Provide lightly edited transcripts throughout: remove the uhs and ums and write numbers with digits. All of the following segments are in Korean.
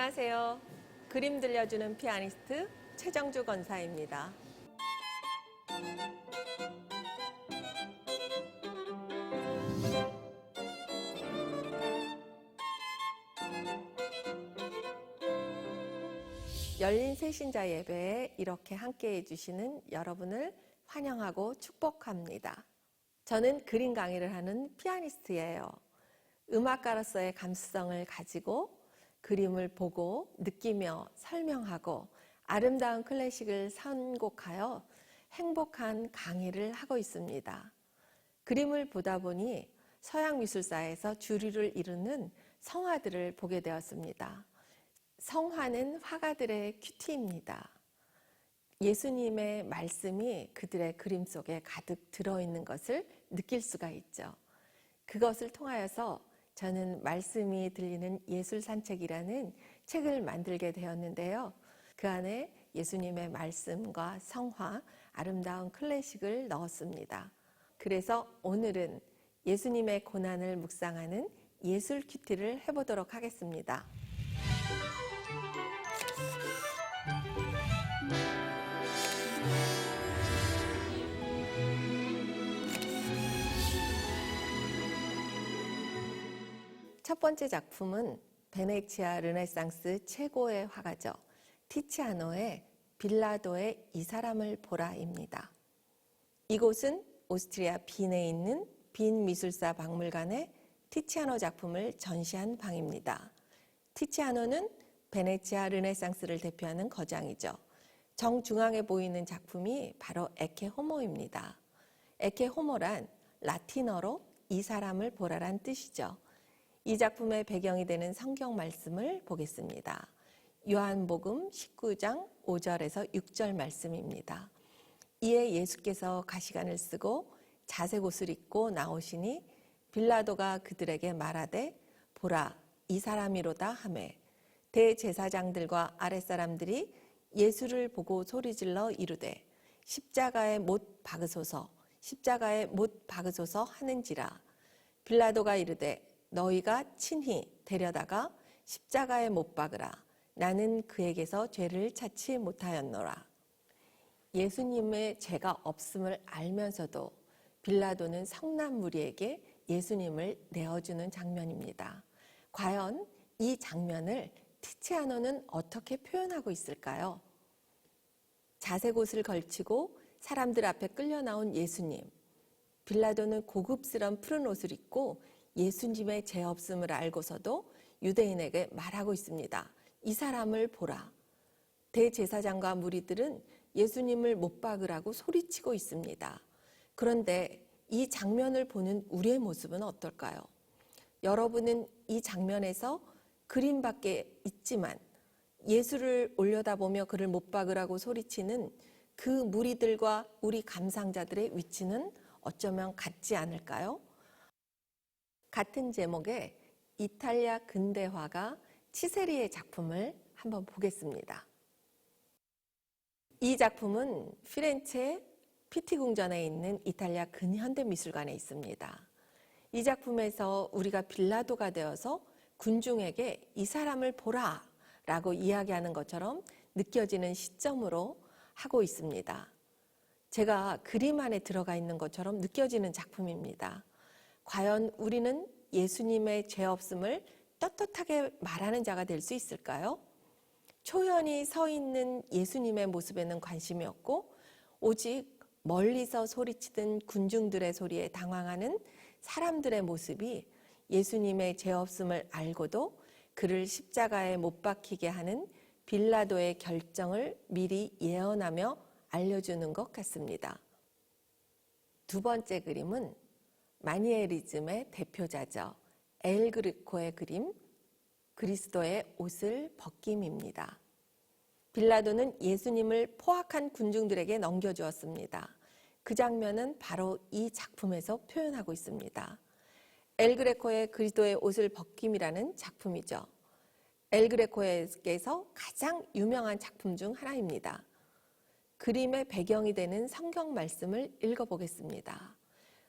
안녕하세요. 그림 들려주는 피아니스트 최정주 권사입니다. 열린 새신자 예배에 이렇게 함께 해주시는 여러분을 환영하고 축복합니다. 저는 그림 강의를 하는 피아니스트예요. 음악가로서의 감수성을 가지고 그림을 보고 느끼며 설명하고 아름다운 클래식을 선곡하여 행복한 강의를 하고 있습니다. 그림을 보다 보니 서양 미술사에서 주류를 이루는 성화들을 보게 되었습니다. 성화는 화가들의 큐티입니다. 예수님의 말씀이 그들의 그림 속에 가득 들어있는 것을 느낄 수가 있죠. 그것을 통하여서 저는 말씀이 들리는 예술산책이라는 책을 만들게 되었는데요. 그 안에 예수님의 말씀과 성화, 아름다운 클래식을 넣었습니다. 그래서 오늘은 예수님의 고난을 묵상하는 예술 큐티를 해보도록 하겠습니다. 첫 번째 작품은 베네치아 르네상스 최고의 화가죠. 티치아노의 빌라도의 이 사람을 보라입니다. 이곳은 오스트리아 빈에 있는 빈 미술사 박물관에 티치아노 작품을 전시한 방입니다. 티치아노는 베네치아 르네상스를 대표하는 거장이죠. 정중앙에 보이는 작품이 바로 에케 호모입니다. 에케 호모란 라틴어로 이 사람을 보라란 뜻이죠. 이 작품의 배경이 되는 성경 말씀을 보겠습니다. 요한복음 19장 5절에서 6절 말씀입니다. 이에 예수께서 가시관을 쓰고 자색 옷을 입고 나오시니 빌라도가 그들에게 말하되 보라 이 사람이로다 하매 대제사장들과 아랫사람들이 예수를 보고 소리질러 이르되 십자가에 못 박으소서 십자가에 못 박으소서 하는지라. 빌라도가 이르되 너희가 친히 데려다가 십자가에 못 박으라. 나는 그에게서 죄를 찾지 못하였노라. 예수님의 죄가 없음을 알면서도 빌라도는 성난 무리에게 예수님을 내어주는 장면입니다. 과연 이 장면을 티치아노는 어떻게 표현하고 있을까요? 자색 옷을 걸치고 사람들 앞에 끌려 나온 예수님. 빌라도는 고급스러운 푸른 옷을 입고 예수님의 죄 없음을 알고서도 유대인에게 말하고 있습니다. 이 사람을 보라. 대제사장과 무리들은 예수님을 못 박으라고 소리치고 있습니다. 그런데 이 장면을 보는 우리의 모습은 어떨까요? 여러분은 이 장면에서 그림밖에 있지만 예수를 올려다보며 그를 못 박으라고 소리치는 그 무리들과 우리 감상자들의 위치는 어쩌면 같지 않을까요? 같은 제목의 이탈리아 근대화가 치세리의 작품을 한번 보겠습니다. 이 작품은 피렌체 피티궁전에 있는 이탈리아 근현대미술관에 있습니다. 이 작품에서 우리가 빌라도가 되어서 군중에게 이 사람을 보라 라고 이야기하는 것처럼 느껴지는 시점으로 하고 있습니다. 제가 그림 안에 들어가 있는 것처럼 느껴지는 작품입니다. 과연 우리는 예수님의 죄 없음을 떳떳하게 말하는 자가 될 수 있을까요? 초연히 서 있는 예수님의 모습에는 관심이 없고 오직 멀리서 소리치던 군중들의 소리에 당황하는 사람들의 모습이 예수님의 죄 없음을 알고도 그를 십자가에 못 박히게 하는 빌라도의 결정을 미리 예언하며 알려주는 것 같습니다. 두 번째 그림은 마니에리즘의 대표자죠. 엘 그레코의 그림, 그리스도의 옷을 벗김입니다. 빌라도는 예수님을 포악한 군중들에게 넘겨주었습니다. 그 장면은 바로 이 작품에서 표현하고 있습니다. 엘 그레코의 그리스도의 옷을 벗김이라는 작품이죠. 엘 그레코에서 가장 유명한 작품 중 하나입니다. 그림의 배경이 되는 성경 말씀을 읽어보겠습니다.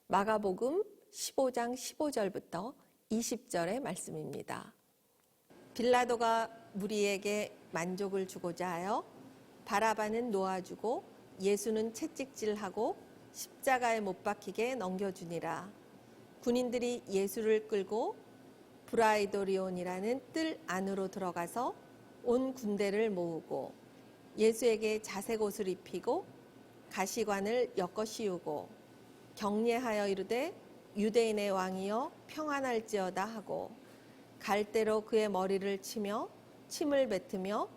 마가복음 15장 15절부터 20절의 말씀입니다. 빌라도가 무리에게 만족을 주고자 하여 바라바는 놓아주고 예수는 채찍질하고 십자가에 못 박히게 넘겨주니라. 군인들이 예수를 끌고 브라이도리온이라는 뜰 안으로 들어가서 온 군대를 모으고 예수에게 자색 옷을 입히고 가시관을 엮어 씌우고 격려하여 이르되 유대인의 왕이여 평안할지어다 하고 갈대로 그의 머리를 치며 침을 뱉으며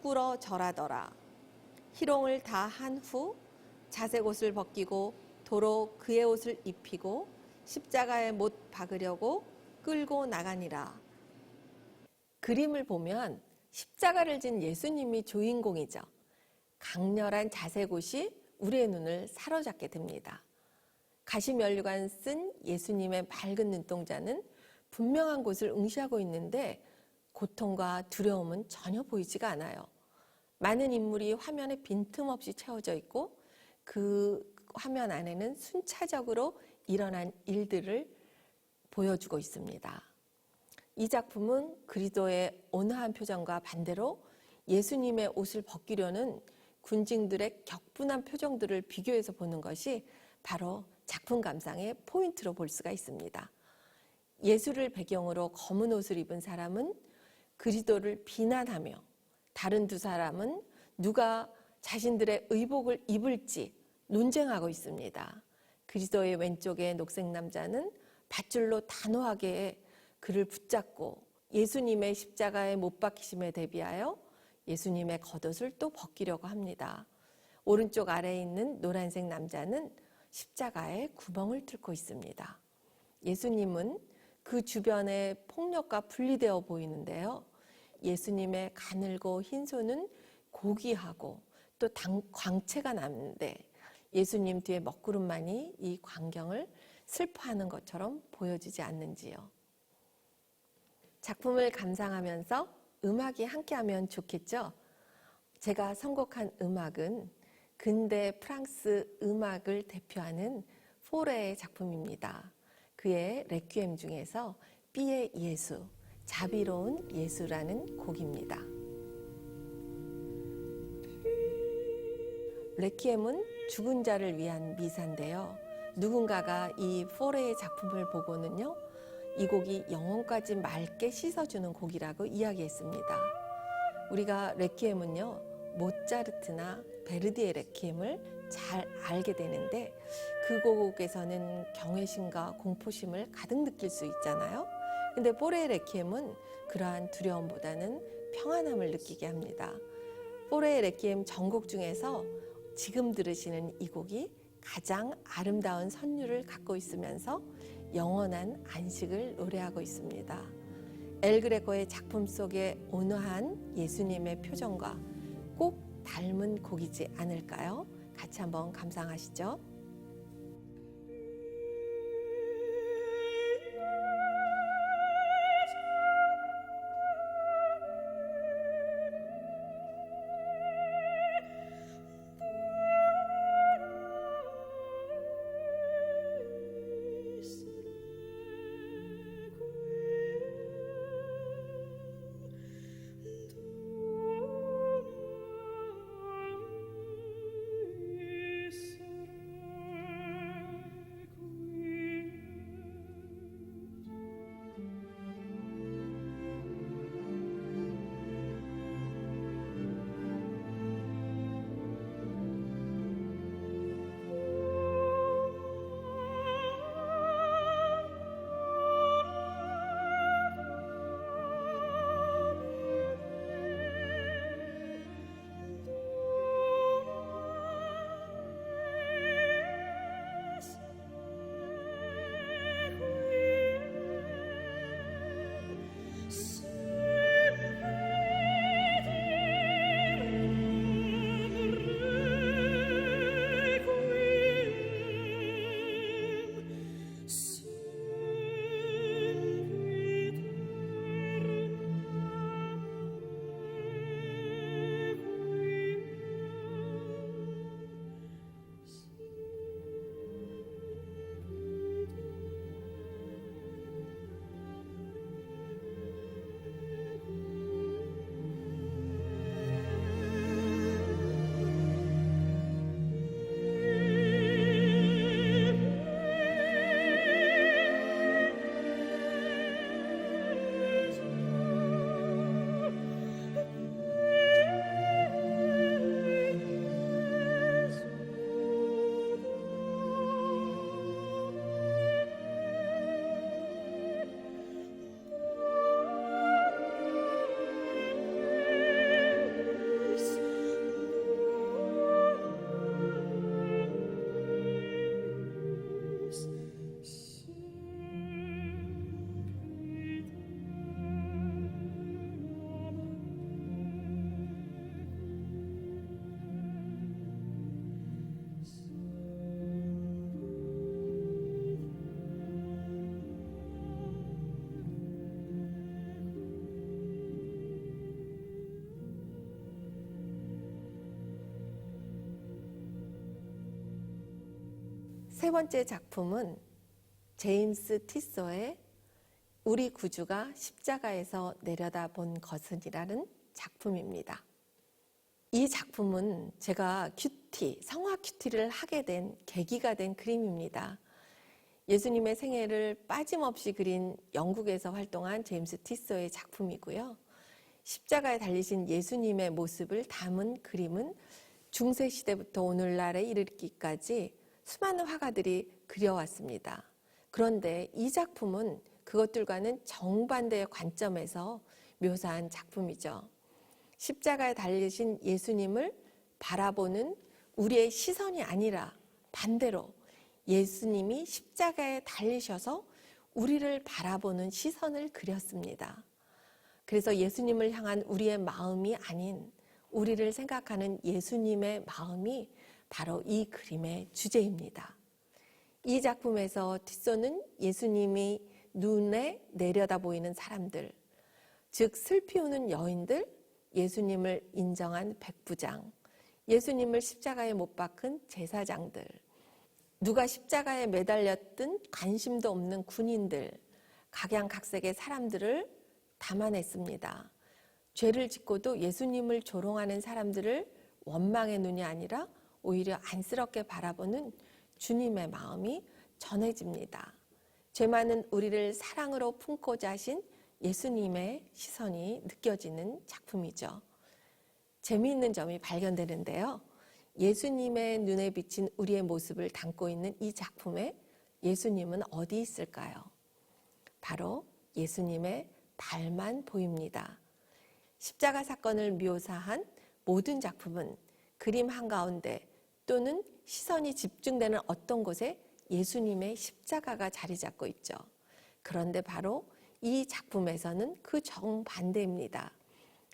꿇어 절하더라. 희롱을 다 한 후 자색 옷을 벗기고 도로 그의 옷을 입히고 십자가에 못 박으려고 끌고 나가니라. 그림을 보면 십자가를 진 예수님이 주인공이죠. 강렬한 자색 옷이 우리의 눈을 사로잡게 됩니다. 가시면류관 쓴 예수님의 맑은 눈동자는 분명한 곳을 응시하고 있는데 고통과 두려움은 전혀 보이지가 않아요. 많은 인물이 화면에 빈틈없이 채워져 있고 그 화면 안에는 순차적으로 일어난 일들을 보여주고 있습니다. 이 작품은 그리스도의 온화한 표정과 반대로 예수님의 옷을 벗기려는 군중들의 격분한 표정들을 비교해서 보는 것이 바로 작품 감상의 포인트로 볼 수가 있습니다. 예수를 배경으로 검은 옷을 입은 사람은 그리스도를 비난하며 다른 두 사람은 누가 자신들의 의복을 입을지 논쟁하고 있습니다. 그리스도의 왼쪽의 녹색 남자는 밧줄로 단호하게 그를 붙잡고 예수님의 십자가에 못 박히심에 대비하여 예수님의 겉옷을 또 벗기려고 합니다. 오른쪽 아래에 있는 노란색 남자는 십자가에 구멍을 뚫고 있습니다. 예수님은 그 주변에 폭력과 분리되어 보이는데요. 예수님의 가늘고 흰 손은 고귀하고 또 광채가 나는데 예수님 뒤에 먹구름만이 이 광경을 슬퍼하는 것처럼 보여지지 않는지요. 작품을 감상하면서 음악이 함께하면 좋겠죠? 제가 선곡한 음악은 근대 프랑스 음악을 대표하는 포레의 작품입니다. 그의 레퀴엠 중에서 삐의 예수, 자비로운 예수라는 곡입니다. 레퀴엠은 죽은 자를 위한 미사인데요. 누군가가 이 포레의 작품을 보고는요, 이 곡이 영혼까지 맑게 씻어주는 곡이라고 이야기했습니다. 우리가 레퀴엠은요, 모차르트나 베르디의 레퀴엠을 잘 알게 되는데 그 곡에서는 경외심과 공포심을 가득 느낄 수 있잖아요. 근데 포레의 레퀴엠은 그러한 두려움보다는 평안함을 느끼게 합니다. 포레의 레퀴엠 전곡 중에서 지금 들으시는 이 곡이 가장 아름다운 선율을 갖고 있으면서 영원한 안식을 노래하고 있습니다. 엘 그레코의 작품 속에 온화한 예수님의 표정과 꼭 닮은 곡이지 않을까요? 같이 한번 감상하시죠. 세 번째 작품은 제임스 티소의 우리 구주가 십자가에서 내려다본 것은이라는 작품입니다. 이 작품은 제가 성화 큐티를 하게 된 계기가 된 그림입니다. 예수님의 생애를 빠짐없이 그린 영국에서 활동한 제임스 티소의 작품이고요. 십자가에 달리신 예수님의 모습을 담은 그림은 중세시대부터 오늘날에 이르기까지 수많은 화가들이 그려왔습니다. 그런데 이 작품은 그것들과는 정반대의 관점에서 묘사한 작품이죠. 십자가에 달리신 예수님을 바라보는 우리의 시선이 아니라 반대로 예수님이 십자가에 달리셔서 우리를 바라보는 시선을 그렸습니다. 그래서 예수님을 향한 우리의 마음이 아닌 우리를 생각하는 예수님의 마음이 바로 이 그림의 주제입니다. 이 작품에서 티소는 예수님이 눈에 내려다 보이는 사람들, 즉 슬피 우는 여인들, 예수님을 인정한 백부장, 예수님을 십자가에 못 박은 제사장들, 누가 십자가에 매달렸든 관심도 없는 군인들, 각양각색의 사람들을 담아냈습니다. 죄를 짓고도 예수님을 조롱하는 사람들을 원망의 눈이 아니라 오히려 안쓰럽게 바라보는 주님의 마음이 전해집니다. 죄 많은 우리를 사랑으로 품고자 하신 예수님의 시선이 느껴지는 작품이죠. 재미있는 점이 발견되는데요. 예수님의 눈에 비친 우리의 모습을 담고 있는 이 작품에 예수님은 어디 있을까요? 바로 예수님의 발만 보입니다. 십자가 사건을 묘사한 모든 작품은 그림 한가운데 또는 시선이 집중되는 어떤 곳에 예수님의 십자가가 자리 잡고 있죠. 그런데 바로 이 작품에서는 그 정반대입니다.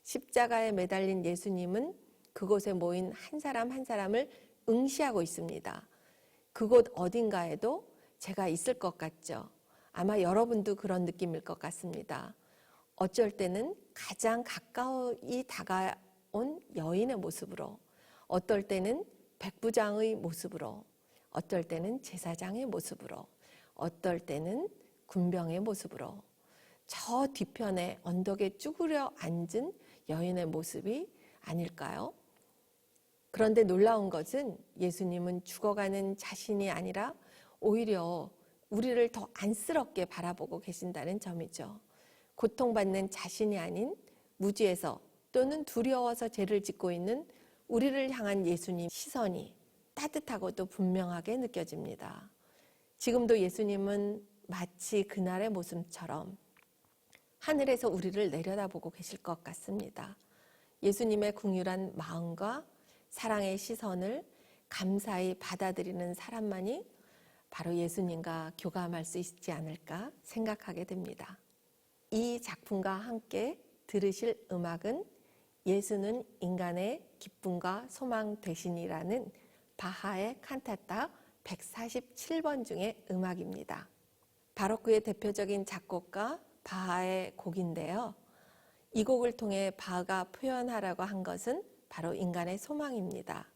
십자가에 매달린 예수님은 그곳에 모인 한 사람 한 사람을 응시하고 있습니다. 그곳 어딘가에도 제가 있을 것 같죠. 아마 여러분도 그런 느낌일 것 같습니다. 어쩔 때는 가장 가까이 다가온 여인의 모습으로, 어떨 때는 백부장의 모습으로, 어떨 때는 제사장의 모습으로, 어떨 때는 군병의 모습으로, 저 뒤편에 언덕에 쭈그려 앉은 여인의 모습이 아닐까요? 그런데 놀라운 것은 예수님은 죽어가는 자신이 아니라 오히려 우리를 더 안쓰럽게 바라보고 계신다는 점이죠. 고통받는 자신이 아닌 무지에서 또는 두려워서 죄를 짓고 있는 우리를 향한 예수님 시선이 따뜻하고도 분명하게 느껴집니다. 지금도 예수님은 마치 그날의 모습처럼 하늘에서 우리를 내려다보고 계실 것 같습니다. 예수님의 긍휼한 마음과 사랑의 시선을 감사히 받아들이는 사람만이 바로 예수님과 교감할 수 있지 않을까 생각하게 됩니다. 이 작품과 함께 들으실 음악은 예수는 인간의 기쁨과 소망 되시니라는 바하의 칸타타 147번 중의 음악입니다. 바로크의 대표적인 작곡가 바하의 곡인데요. 이 곡을 통해 바하가 표현하라고 한 것은 바로 인간의 소망입니다.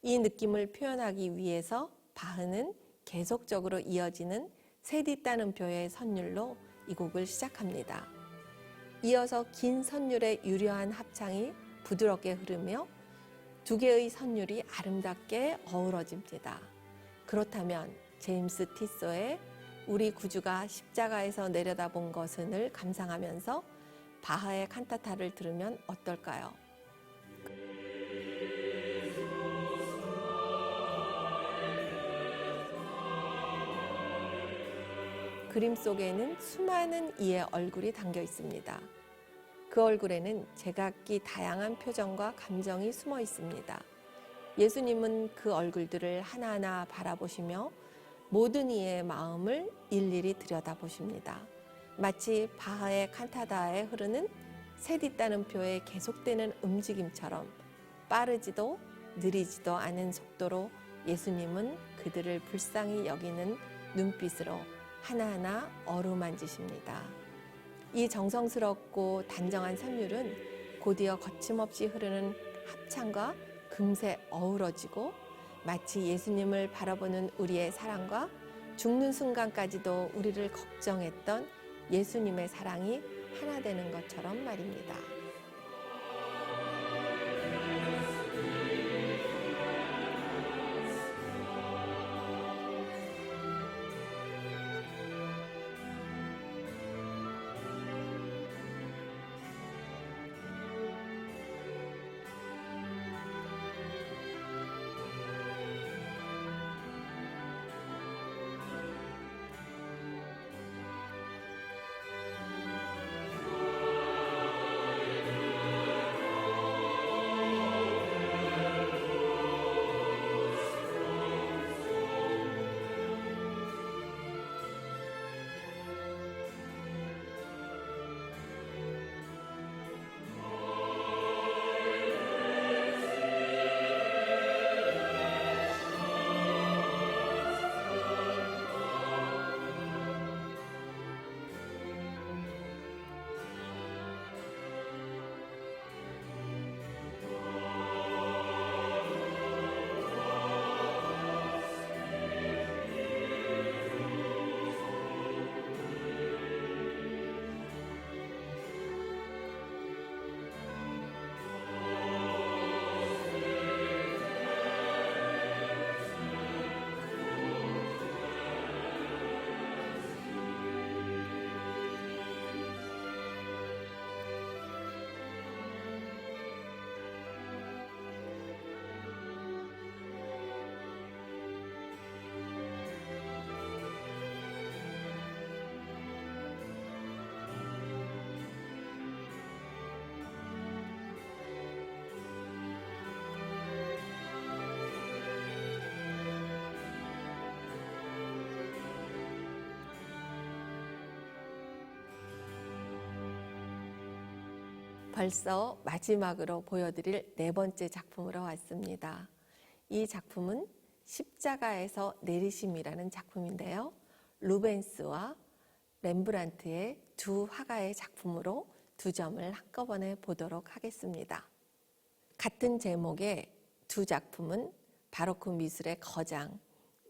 이 느낌을 표현하기 위해서 바흐는 계속적으로 이어지는 세디 따름표의 선율로 이 곡을 시작합니다. 이어서 긴 선율의 유려한 합창이 부드럽게 흐르며 두 개의 선율이 아름답게 어우러집니다. 그렇다면 제임스 티소의 우리 구주가 십자가에서 내려다본 것은을 감상하면서 바하의 칸타타를 들으면 어떨까요? 그림 속에는 수많은 이의 얼굴이 담겨 있습니다. 그 얼굴에는 제각기 다양한 표정과 감정이 숨어 있습니다. 예수님은 그 얼굴들을 하나하나 바라보시며 모든 이의 마음을 일일이 들여다보십니다. 마치 바하의 칸타타에 흐르는 세디 따름표의 계속되는 움직임처럼 빠르지도 느리지도 않은 속도로 예수님은 그들을 불쌍히 여기는 눈빛으로 하나하나 어루만지십니다. 이 정성스럽고 단정한 선율은 곧이어 거침없이 흐르는 합창과 금세 어우러지고 마치 예수님을 바라보는 우리의 사랑과 죽는 순간까지도 우리를 걱정했던 예수님의 사랑이 하나 되는 것처럼 말입니다. 벌써 마지막으로 보여드릴 네 번째 작품으로 왔습니다. 이 작품은 십자가에서 내리심이라는 작품인데요. 루벤스와 렘브란트의 두 화가의 작품으로 두 점을 한꺼번에 보도록 하겠습니다. 같은 제목의 두 작품은 바로크 미술의 거장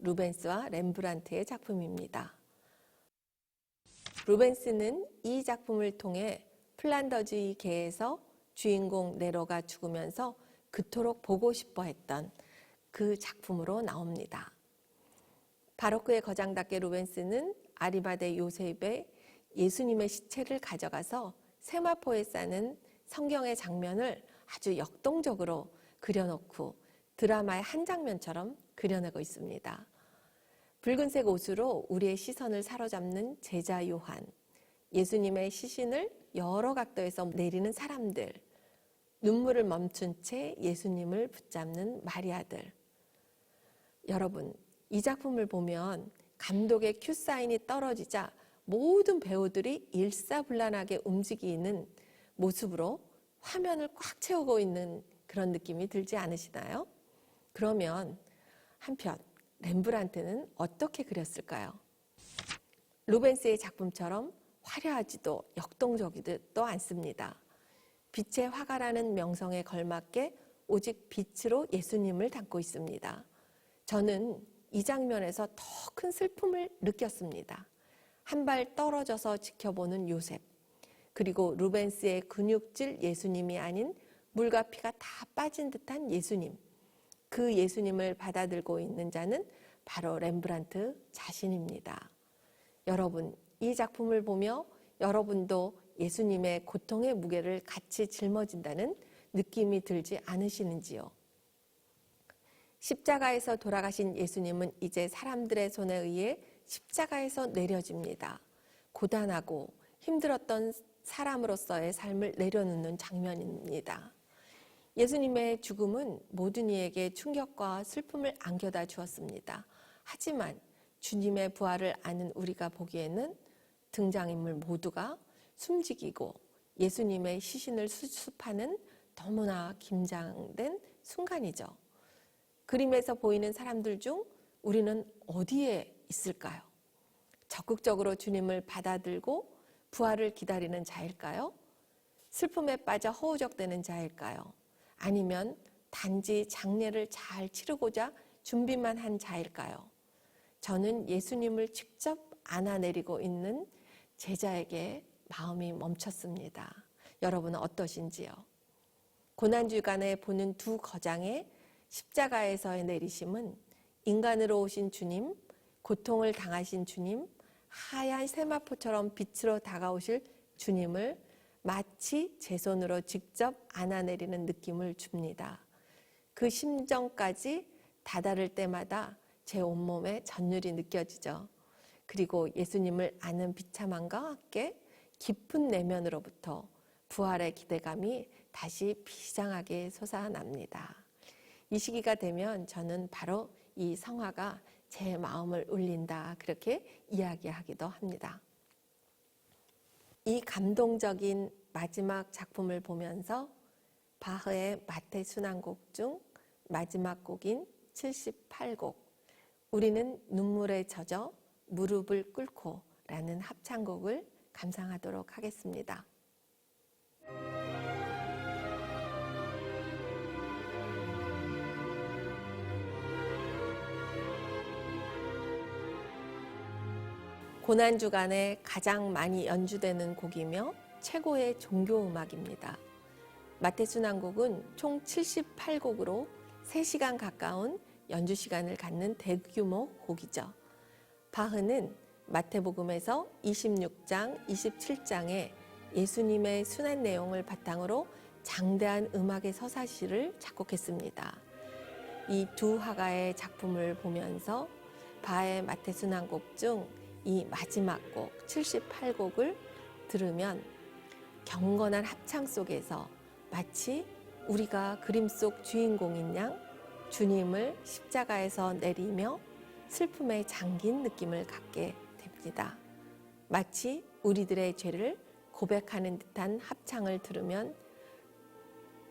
루벤스와 렘브란트의 작품입니다. 루벤스는 이 작품을 통해 플란더주의 계에서 주인공 네로가 죽으면서 그토록 보고 싶어 했던 그 작품으로 나옵니다. 바로크의 거장답게 루벤스는 아리마대 요셉의 예수님의 시체를 가져가서 세마포에 싸는 성경의 장면을 아주 역동적으로 그려놓고 드라마의 한 장면처럼 그려내고 있습니다. 붉은색 옷으로 우리의 시선을 사로잡는 제자 요한, 예수님의 시신을 여러 각도에서 내리는 사람들, 눈물을 멈춘 채 예수님을 붙잡는 마리아들. 여러분, 이 작품을 보면 감독의 큐사인이 떨어지자 모든 배우들이 일사불란하게 움직이는 모습으로 화면을 꽉 채우고 있는 그런 느낌이 들지 않으시나요? 그러면 한편 렘브란트는 어떻게 그렸을까요? 루벤스의 작품처럼 화려하지도 역동적이지도 않습니다. 빛의 화가라는 명성에 걸맞게 오직 빛으로 예수님을 담고 있습니다. 저는 이 장면에서 더 큰 슬픔을 느꼈습니다. 한 발 떨어져서 지켜보는 요셉, 그리고 루벤스의 근육질 예수님이 아닌 물과 피가 다 빠진 듯한 예수님, 그 예수님을 받아들고 있는 자는 바로 렘브란트 자신입니다. 여러분, 이 작품을 보며 여러분도 예수님의 고통의 무게를 같이 짊어진다는 느낌이 들지 않으시는지요? 십자가에서 돌아가신 예수님은 이제 사람들의 손에 의해 십자가에서 내려집니다. 고단하고 힘들었던 사람으로서의 삶을 내려놓는 장면입니다. 예수님의 죽음은 모든 이에게 충격과 슬픔을 안겨다 주었습니다. 하지만 주님의 부활을 아는 우리가 보기에는 등장인물 모두가 숨지기고 예수님의 시신을 수습하는 너무나 긴장된 순간이죠. 그림에서 보이는 사람들 중 우리는 어디에 있을까요? 적극적으로 주님을 받아들고 부활을 기다리는 자일까요? 슬픔에 빠져 허우적대는 자일까요? 아니면 단지 장례를 잘 치르고자 준비만 한 자일까요? 저는 예수님을 직접 안아내리고 있는 제자에게 마음이 멈췄습니다. 여러분은 어떠신지요? 고난주간에 보는 두 거장의 십자가에서의 내리심은 인간으로 오신 주님, 고통을 당하신 주님, 하얀 세마포처럼 빛으로 다가오실 주님을 마치 제 손으로 직접 안아내리는 느낌을 줍니다. 그 심정까지 다다를 때마다 제 온몸에 전율이 느껴지죠. 그리고 예수님을 아는 비참함과 함께 깊은 내면으로부터 부활의 기대감이 다시 비장하게 솟아납니다. 이 시기가 되면 저는 바로 이 성화가 제 마음을 울린다, 그렇게 이야기하기도 합니다. 이 감동적인 마지막 작품을 보면서 바흐의 마태 순환곡 중 마지막 곡인 78곡 우리는 눈물에 젖어 무릎을 꿇고 라는 합창곡을 감상하도록 하겠습니다. 고난주간에 가장 많이 연주되는 곡이며 최고의 종교음악입니다. 마태순환곡은 총 78곡으로 3시간 가까운 연주 시간을 갖는 대규모 곡이죠. 바흐는 마태복음에서 26장, 27장에 예수님의 순환 내용을 바탕으로 장대한 음악의 서사시를 작곡했습니다. 이 두 화가의 작품을 보면서 바흐의 마태순환곡 중 이 마지막 곡 78곡을 들으면 경건한 합창 속에서 마치 우리가 그림 속 주인공인 양 주님을 십자가에서 내리며 슬픔에 잠긴 느낌을 갖게 됩니다. 마치 우리들의 죄를 고백하는 듯한 합창을 들으면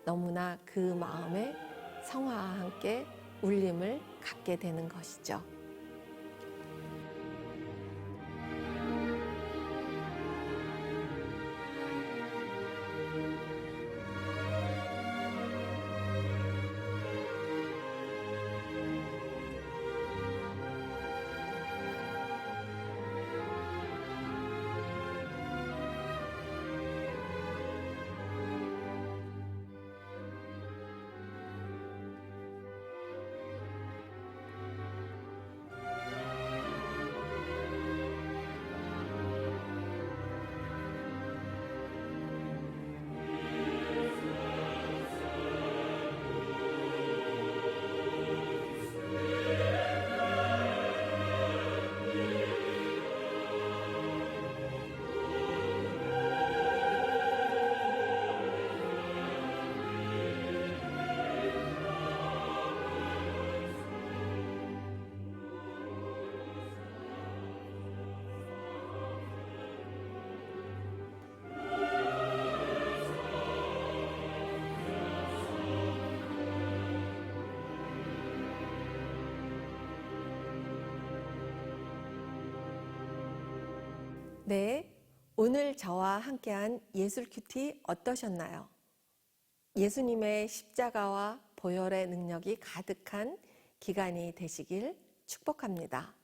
너무나 그 마음에 성화와 함께 울림을 갖게 되는 것이죠. 네, 오늘 저와 함께한 예술 큐티 어떠셨나요? 예수님의 십자가와 보혈의 능력이 가득한 기간이 되시길 축복합니다.